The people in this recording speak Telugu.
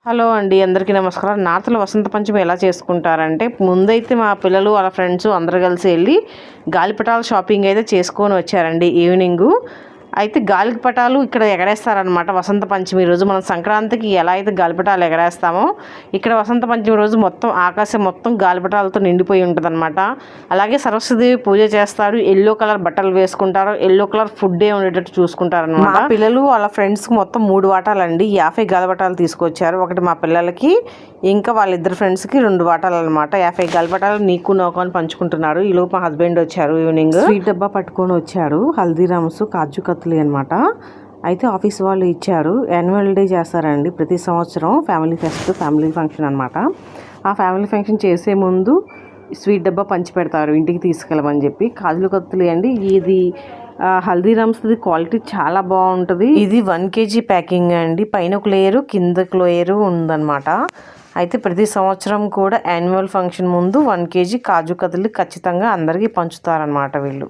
హలో అండి, అందరికీ నమస్కారం. నార్త్‌లో వసంత పంచమి ఎలా చేసుకుంటారంటే, ముందైతే మా పిల్లలు వాళ్ళ ఫ్రెండ్స్ అందరూ కలిసి వెళ్ళి గాలిపటాల షాపింగ్ అయితే చేసుకొని వచ్చారండి ఈవినింగు. అయితే గాలిపటాలు ఇక్కడ ఎగరేస్తారనమాట వసంత పంచమి రోజు. మనం సంక్రాంతికి ఎలా అయితే గాలిపటాలు ఎగరేస్తామో, ఇక్కడ వసంత పంచమి రోజు మొత్తం ఆకాశం మొత్తం గాలిపటాలతో నిండిపోయి ఉంటుందన్నమాట. అలాగే సరస్వతిదేవి పూజ చేస్తారు. ఎల్లో కలర్ బట్టలు వేసుకుంటారు. ఎల్లో కలర్ ఫుడ్డే ఉండేటట్టు చూసుకుంటారనమాట. మా పిల్లలు వాళ్ళ ఫ్రెండ్స్కి మొత్తం 3 వాటాలండి 50 గాలిపటాలు తీసుకొచ్చారు. ఒకటి మా పిల్లలకి, ఇంకా వాళ్ళిద్దరు ఫ్రెండ్స్కి 2 వాటాలు అనమాట. 50 గాలిపటాలు నీకు నాకు అని పంచుకుంటున్నారు. ఈలోపు మా హస్బెండ్ వచ్చారు ఈవినింగ్. స్వీట్ డబ్బా పట్టుకొని వచ్చారు. హల్దీరామ్స్ కాజు కత్లీ అనమాట. అయితే ఆఫీస్ వాళ్ళు ఇచ్చారు. యాన్యువల్ డే చేస్తారండి ప్రతి సంవత్సరం. ఫ్యామిలీ ఫెస్ట్, ఫ్యామిలీ ఫంక్షన్ అనమాట. ఆ ఫ్యామిలీ ఫంక్షన్ చేసే ముందు స్వీట్ డబ్బా పంచి పెడతారు ఇంటికి తీసుకెళ్ళమని చెప్పి. కాజు కత్లీ అండి. ఇది హల్దీరామ్స్ది క్వాలిటీ చాలా బాగుంటుంది. ఇది 1 kg ప్యాకింగ్ అండి. పైన ఒక లేయరు, కింద ఒక లేయరు ఉందన్నమాట. అయితే ప్రతి సంవత్సరం కూడా యాన్యువల్ ఫంక్షన్ ముందు 1 kg కాజు కత్లీ ఖచ్చితంగా అందరికీ పంచుతారనమాట వీళ్ళు.